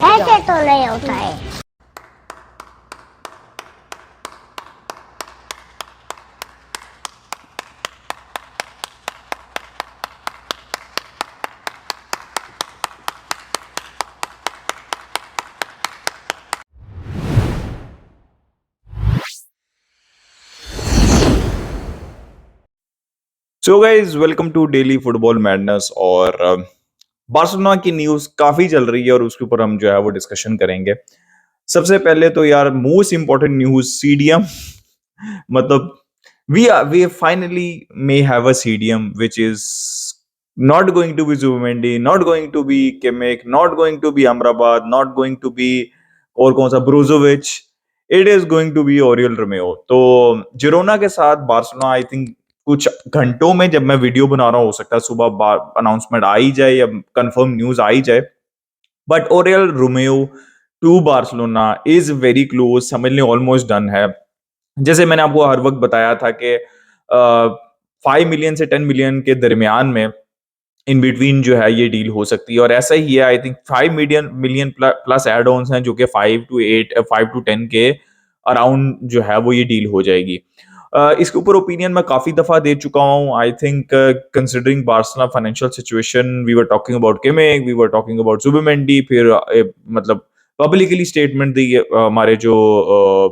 ऐसे तो नहीं होता है। So guys welcome to daily football madness. और बार्सिलोना की न्यूज काफी चल रही है और उसके ऊपर हम जो है वो डिस्कशन करेंगे। सबसे पहले तो यार मोस्ट इंपॉर्टेंट न्यूज सीडीएम मतलब we finally may have a CDM which is not going to be Zubimendi, not going to be Kimmich, not going to be Amrabat, not going to be और कौन सा Brozovic, it is going to be Oriol Romeo. तो Girona के साथ Barcelona I think कुछ घंटों में, जब मैं वीडियो बना रहा हूं हो सकता है सुबह अनाउंसमेंट आ ही जाए या कंफर्म न्यूज आ ही जाए, but Oriol Romeo to Barcelona is very close, समझ लें ऑलमोस्ट डन है। जैसे मैंने आपको हर वक्त बताया था कि 5 मिलियन से 10 मिलियन के दरमियान में इन बिटवीन जो है ये डील हो सकती है, और ऐसा ही है। I think 5 million million plus add ons हैं जो कि 5 to 10 के अराउंड जो है वो ये डील हो जाएगी। इसके ऊपर ओपिनियन मैं काफी दफा दे चुका हूँ। I think considering Barcelona financial situation, we were talking about Kimmich, we were talking about Zubimendi, फिर मतलब पब्लिकली स्टेटमेंट दी हमारे जो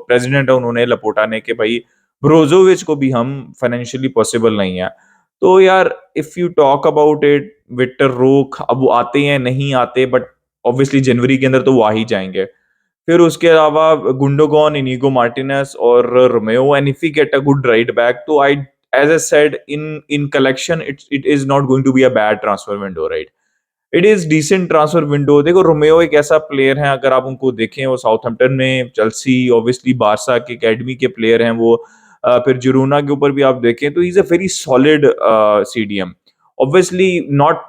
प्रेसिडेंट है उन्होंने, लपोटा ने, कि भाई ब्रोजोविच को भी हम फाइनेंशियली पॉसिबल नहीं है। तो यार if you talk about it, Victor Roque अब वो आते हैं नहीं आते, बट ऑब्वियसली जनवरी के अंदर तो वो आ ही जाएंगे। फिर उसके अलावा गुंडोगॉन, इनिगो मार्टिनेस और Romeo, and if we get a good right back, तो I as I said in collection it is not going to be a bad transfer window, right? It is decent transfer window. देखो Romeo एक ऐसा player है, अगर आप उनको देखें, वो साउथहैम्पटन में, चेल्सी, ऑब्वियसली बारसा के एकेडमी के प्लेयर हैं वो। फिर जिरोना के ऊपर भी आप देखें तो is a very solid CDM. Obviously not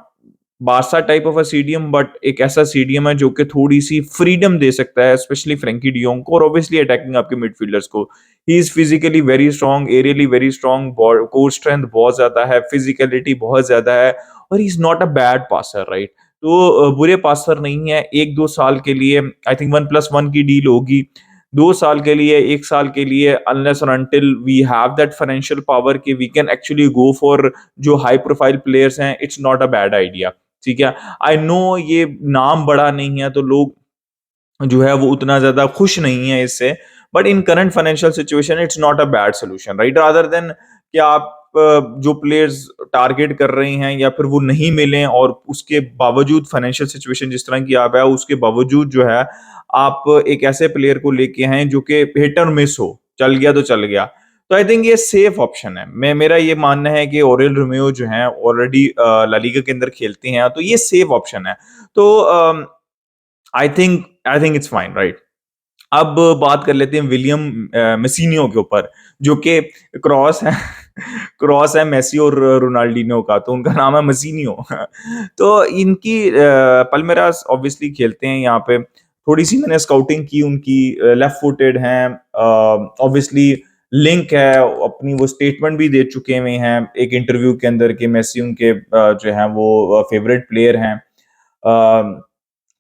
Barça type of a CDM, but एक ऐसा सीडीएम है जो कि थोड़ी सी फ्रीडम दे सकता है, स्पेशली फ्रेंकी डियोंग को, और ऑब्वियसली अटैकिंग आपके मिडफील्डर्स को। He is physically very strong, aerially very strong, core strength बहुत ज्यादा है, फिजिकलिटी बहुत ज्यादा है, और he is not a bad passer, right? तो बुरे पासर नहीं है। 1-2 साल के लिए आई थिंक 1+1 की डील होगी, 2 साल के लिए, 1 साल के लिए, अनलेस और until we have that financial power कि we can actually go for जो हाई प्रोफाइल प्लेयर्स हैं, it's not a bad idea. ठीक है, आई नो ये नाम बड़ा नहीं है तो लोग जो है वो उतना ज्यादा खुश नहीं है इससे, but in current financial situation it's not a bad solution, right? Rather than कि आप जो प्लेयर्स टारगेट कर रहे हैं या फिर वो नहीं मिले, और उसके बावजूद फाइनेंशियल सिचुएशन जिस तरह की आप है, उसके बावजूद जो है आप एक ऐसे प्लेयर को लेके हैं जो कि हिट और मिस हो, चल गया तो चल गया। तो आई थिंक ये सेफ ऑप्शन है। मेरा ये मानना है कि ओरेल रोमेओ जो है ऑलरेडी ला लीगा के अंदर खेलते हैं, तो ये सेफ ऑप्शन है। तो I think it's fine, right? अब बात कर लेते हैं विलियम मेसिनियो के ऊपर, जो कि क्रॉस है क्रॉस है मेसी और रोनाल्डिनो का, तो उनका नाम है मसीनियो तो इनकी पल्मेरास ऑब्वियसली खेलते हैं यहाँ पे। थोड़ी सी मैंने स्काउटिंग की उनकी, लेफ्ट फुटेड हैं, ऑब्वियसली लिंक है, अपनी वो स्टेटमेंट भी दे चुके हुए हैं एक इंटरव्यू के अंदर कि मेसी उनके जो है वो फेवरेट प्लेयर हैं।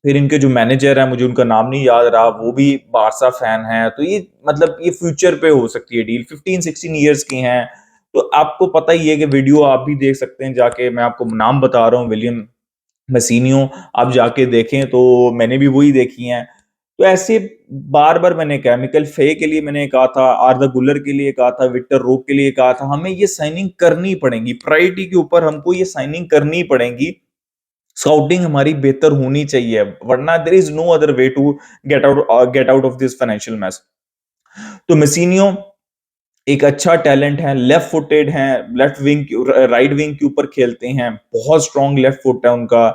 फिर इनके जो मैनेजर है, मुझे उनका नाम नहीं याद रहा, वो भी बारसा फैन है। तो ये मतलब ये फ्यूचर पे हो सकती है डील, 15-16 ईयर्स की हैं। तो आपको पता ही है कि वीडियो आप भी देख सकते हैं जाके, मैं आपको नाम बता रहा हूँ, विलियम मसीनियो, आप जाके देखें, तो मैंने भी वही देखी हैं। तो ऐसे बार बार मैंने केमिकल फे के लिए मैंने कहा था, आर्दा गुलर के लिए कहा था, विक्टर रोक के लिए कहा था, हमें ये साइनिंग करनी पड़ेगी, प्रायोरिटी के ऊपर हमको ये साइनिंग करनी पड़ेगी। स्काउटिंग हमारी बेहतर होनी चाहिए, वरना there is no other way to get out of this financial mess. तो मेसिनियो एक अच्छा टैलेंट है, लेफ्ट फुटेड है, लेफ्ट विंग राइट विंग के ऊपर खेलते हैं, बहुत स्ट्रॉन्ग लेफ्ट फुट है उनका।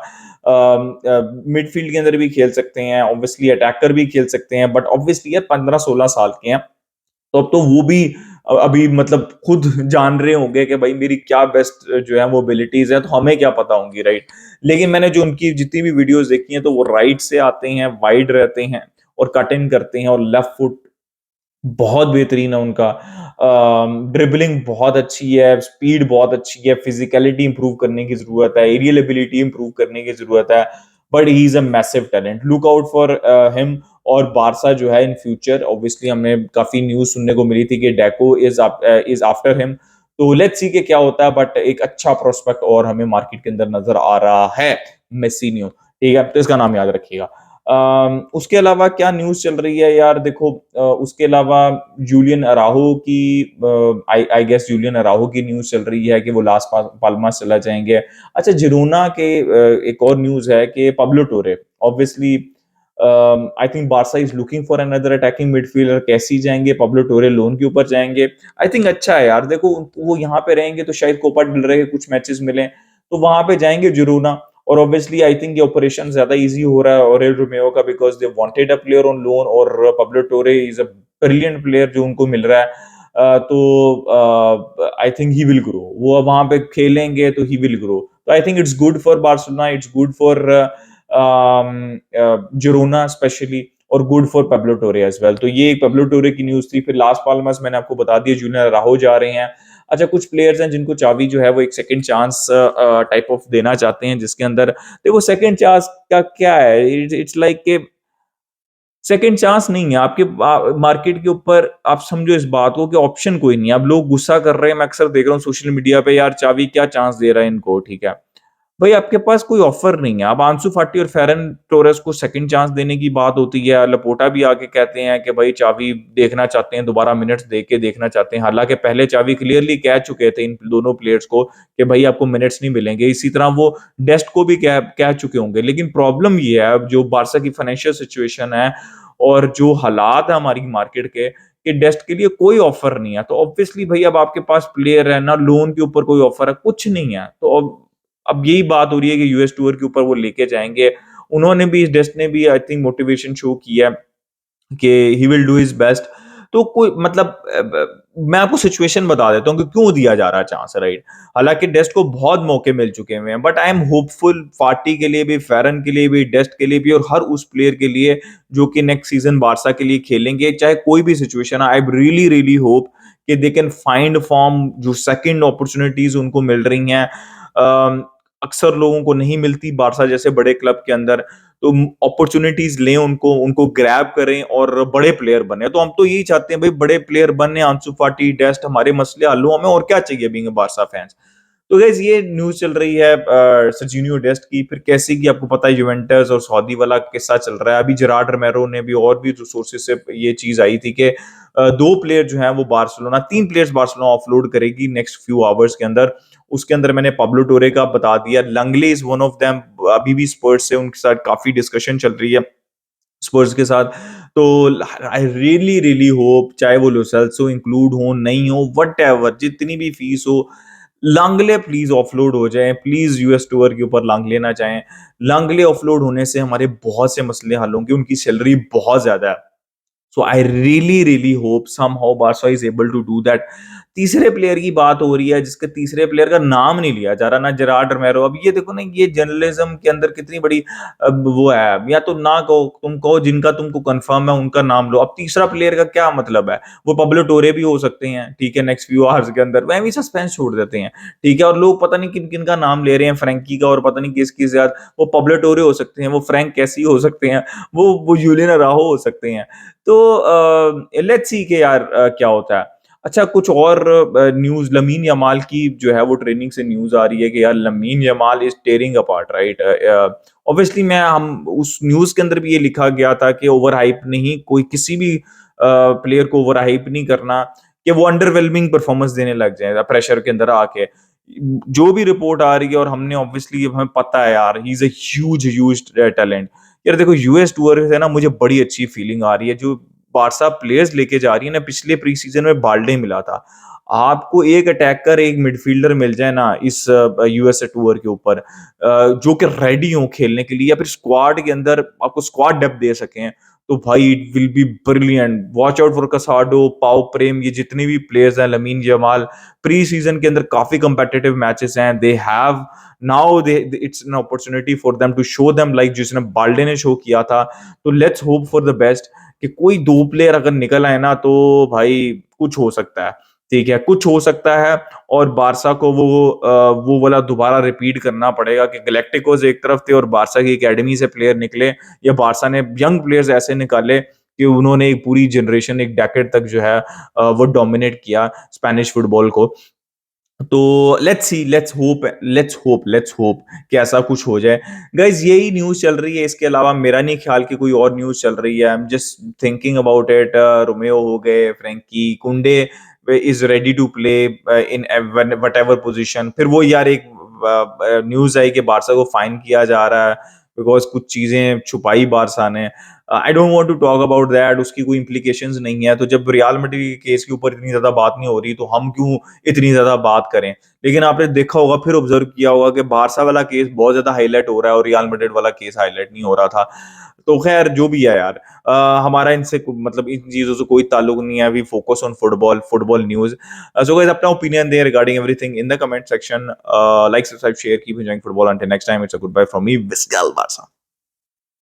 मिडफील्ड के अंदर भी खेल सकते हैं, ऑब्वियसली अटैकर भी खेल सकते हैं, बट ऑब्वियसली यार 15-16 साल के हैं, तो अब तो वो भी अभी मतलब खुद जान रहे होंगे कि भाई मेरी क्या बेस्ट जो है वो एबिलिटीज है, तो हमें क्या पता होंगी, राइट? लेकिन मैंने जो उनकी जितनी भी वीडियोस देखी हैं, तो वो राइट से आते हैं, वाइड रहते हैं और कट इन करते हैं, और लेफ्ट फुट बहुत बेहतरीन है उनका। ड्रिबलिंग बहुत अच्छी है, स्पीड बहुत अच्छी है, फिजिकलिटी इंप्रूव करने की जरूरत है, एरियल एबिलिटी इंप्रूव करने की जरूरत है, but he is a massive talent, look out for him. और बारसा जो है इन फ्यूचर, ऑब्वियसली हमने काफी न्यूज सुनने को मिली थी कि डेको इज आफ्टर हिम। तो लेट्स सी कि क्या होता है, बट एक अच्छा प्रोस्पेक्ट और हमें मार्केट के अंदर नजर आ रहा है, मेसीनियो। ठीक है, तो इसका नाम याद रखिएगा। उसके अलावा क्या न्यूज़ चल रही है यार, देखो उसके अलावा जूलियन अराहो की, आई आई गेस जूलियन अराहो की न्यूज़ चल रही है कि वो लास पाल्मास चला जाएंगे। अच्छा, जिरोना के एक और न्यूज़ है कि पाब्लो टोरे, obviously I think Barça is looking for another attacking midfielder. कैसे जाएंगे, पाब्लो टोरे लोन के ऊपर जाएंगे। आई थिंक अच्छा है यार, देखो वो यहाँ पे रहेंगे तो शायद कोपा डिल रहे कुछ मैचेस मिले, तो वहां पे जाएंगे जिरोना। और ऑब्वियसली आई थिंक ये ऑपरेशन ज्यादा इजी हो रहा है ओरेल रोमेओ का, because they wanted a player on loan, और पाब्लो टोरे इज अ ब्रिलियंट प्लेयर जो उनको मिल रहा है। तो I think he will grow, वो वहां पे खेलेंगे तो ही विल ग्रो। तो I think it's good for Barcelona, it's good for Girona specially, और गुड फॉर पाब्लो टोरे एज वेल। तो ये पाब्लो टोरे की न्यूज थी। फिर लास पाल्मास मैंने आपको बता दिया, जूनियर राहो जा रहे हैं। अच्छा, कुछ प्लेयर्स हैं जिनको चावी जो है वो एक सेकंड चांस टाइप ऑफ देना चाहते हैं, जिसके अंदर देखो सेकंड चांस का क्या है, इट्स लाइक के सेकंड चांस नहीं है आपके मार्केट के ऊपर। आप समझो इस बात को कि ऑप्शन कोई नहीं है। अब लोग गुस्सा कर रहे हैं, मैं अक्सर देख रहा हूँ सोशल मीडिया पे, यार चावी क्या चांस दे रहा है इनको। ठीक है भाई, आपके पास कोई ऑफर नहीं है। अब आंसू फाटी और फेरन टोरेस को सेकंड चांस देने की बात होती है, लपोटा भी आके कहते हैं कि भाई चावी देखना चाहते हैं, दोबारा मिनट्स दे के देखना चाहते हैं। हालांकि पहले चावी क्लियरली कह चुके थे इन दोनों प्लेयर्स को कि भाई आपको मिनट्स नहीं मिलेंगे। इसी तरह वो डेस्ट को भी कह चुके होंगे। लेकिन प्रॉब्लम ये है, अब जो बारसा की फाइनेंशियल सिचुएशन है और जो हालात है हमारी मार्केट के, कि डेस्ट के लिए कोई ऑफर नहीं है। तो ऑब्वियसली भाई, अब आपके पास प्लेयर है ना, लोन के ऊपर कोई ऑफर है, कुछ नहीं है। तो अब यही बात हो रही है कि यूएस टूर के ऊपर वो लेके जाएंगे। उन्होंने भी, इस डेस्ट ने भी आई थिंक मोटिवेशन शो किया कि he will do his best. तो कोई मतलब मैं आपको सिचुएशन बता देता हूँ कि क्यों दिया जा रहा है चांस, राइट। हालांकि डेस्ट को बहुत मौके मिल चुके हुए हैं, बट आई एम होपफुल फाटी के लिए भी, फेरन के लिए भी, डेस्ट के लिए भी, और हर उस प्लेयर के लिए जो कि नेक्स्ट सीजन बारसा के लिए खेलेंगे, चाहे कोई भी सिचुएशन है। आई रियली रियली होप कि दे कैन फाइंड फॉर्म, जो सेकंड अपॉर्चुनिटीज उनको मिल रही हैं, अक्सर लोगों को नहीं मिलती बारसा जैसे बड़े क्लब के अंदर। तो अपॉर्चुनिटीज लें, उनको उनको ग्रैब करें और बड़े प्लेयर बने। तो हम तो यही चाहते हैं भाई, बड़े प्लेयर बने, आंसू फाटी, डेस्ट, हमारे मसले हल हो, हमें और क्या चाहिए बीइंग बारसा फैंस। तो गाइस, ये न्यूज चल रही है सर्जिनियो डेस्ट की। फिर कैसी की आपको पता है, यूवेंटस और सऊदी वाला किस्सा चल रहा है। अभी जेरार्ड रोमेरो ने भी, और भी सोर्सेस से ये चीज आई थी कि दो प्लेयर जो हैं वो बार्सिलोना, तीन प्लेयर्स बार्सिलोना ऑफलोड करेगी नेक्स्ट फ्यू आवर्स के अंदर। उसके अंदर मैंने पाब्लो टोरे का बता दिया, लंगले इज वन ऑफ देम। अभी भी स्पर्स से उनके साथ काफी डिस्कशन चल रही है, स्पर्स के साथ। तो आई रियली रियली होप, चाहे वो लोसेल्सो इंक्लूड हो नहीं हो, वट एवर, जितनी भी फीस हो, लांगले प्लीज ऑफलोड हो जाए। प्लीज यूएस टूर के ऊपर लांगले ना जाएं। लांगले ऑफलोड होने से हमारे बहुत से मसले हल होंगे, उनकी सैलरी बहुत ज्यादा है। So I really really hope somehow Barca is able to do that. तीसरे प्लेयर की बात हो रही है, जिसके तीसरे प्लेयर का नाम नहीं लिया जा रहा, ना जेरार्ड रोमेरो। अब ये देखो ना, ये जर्नलिज्म के अंदर कितनी बड़ी अब वो है, या तो ना कहो, तुम कहो जिनका तुमको कंफर्म है उनका नाम लो। अब तीसरा प्लेयर का क्या मतलब है, वो पब्लो टोरे भी हो सकते हैं, ठीक है, नेक्स्ट फ्यू आवर्स के अंदर वह भी सस्पेंस छोड़ देते हैं। ठीक है, और लोग पता नहीं किन किन का नाम ले रहे हैं, फ्रैंकी का और पता नहीं किस किस यार। वो पब्लो टोरे हो सकते हैं, वो फ्रैंक कैसी हो सकते हैं, वो यूलियन अराहो हो सकते हैं। तो लेट्स सी के यार क्या होता है। अच्छा, कुछ और न्यूज, लमीन यमाल की जो है वो ट्रेनिंग से न्यूज आ रही है कि यार Lamine Yamal is tearing apart, right. Obviously मैं हम उस न्यूज के अंदर भी ये लिखा गया था कि ओवर हाइप नहीं, कोई किसी भी प्लेयर को ओवर हाइप नहीं करना, कि वो अंडरवेलमिंग परफॉर्मेंस देने लग जाए प्रेशर के अंदर आके। जो भी रिपोर्ट आ रही है, और हमने ऑब्वियसली, हमें पता है यार, he is a huge huge talent. यार देखो, यूएस टूर से ना मुझे बड़ी अच्छी फीलिंग आ रही है। जो बारसा प्लेयर्स लेके जा रही है ना, पिछले प्री सीजन में बाल्डे मिला था। आपको एक अटैकर, एक मिडफील्डर मिल जाए ना इस यूएसए टूर के ऊपर, जो कि रेडी हो खेलने के लिए, या फिर स्क्वाड के अंदर आपको स्क्वाड डेप्थ दे सकें, तो भाई it will be brilliant. Watch out for कसाडो, पाओ प्रेम, ये जितने भी प्लेयर्स हैं, लमीन जमाल। प्री सीजन के अंदर काफी कंपेटिटिव मैचेस हैं, they have now they, it's an opportunity for them to show them, like जिसने बाल्डे ने शो किया था। तो let's hope for the best कि कोई दो प्लेयर अगर निकल आए ना, तो भाई कुछ हो सकता है। ठीक है, कुछ हो सकता है और बार्सा को वो वाला दोबारा रिपीट करना पड़ेगा कि गैलेक्टिकोस एक तरफ थे और बार्सा की एकेडमी से प्लेयर निकले, या बार्सा ने यंग प्लेयर्स ऐसे निकाले कि उन्होंने एक पूरी जनरेशन, एक डेकेड तक जो है वो डोमिनेट किया स्पेनिश फुटबॉल को। तो लेट्स होप कि ऐसा कुछ हो जाए। गाइस यही न्यूज़ चल रही है, इसके अलावा मेरा नहीं ख्याल कि कोई और न्यूज़ चल रही है। I am just thinking about it. Romeo हो गए, Frenkie, Kounde is ready to play in whatever position. फिर वो यार एक न्यूज़ आई कि बारसा को फाइन किया जा रहा है बिकॉज़ कुछ चीज़ें छुपाई बारसा ने। I don't want to talk about that, उसकी कोई इम्प्लीकेशंस नहीं है। तो जब रियल मैड्रिड के केस के ऊपर इतनी ज़्यादा बात नहीं हो रही, तो हम क्यों इतनी ज़्यादा बात करें? लेकिन आपने देखा होगा, फिर ऑब्जर्व किया होगा कि बारसा वाला केस बहुत ज्यादा हाईलाइट हो रहा है और रियल मैड्रिड वाला केस हाईलाइट नहीं हो रहा था। तो खैर जो भी है यार, हमारा इनसे मतलब इन चीजों से कोई ताल्लुक नहीं है। We focus on football news. So guys अपना ओपिनियन दें regarding everything in the comment section. Like, subscribe, share, keep enjoying football. Until next time, it's a goodbye from me, Visca Barça.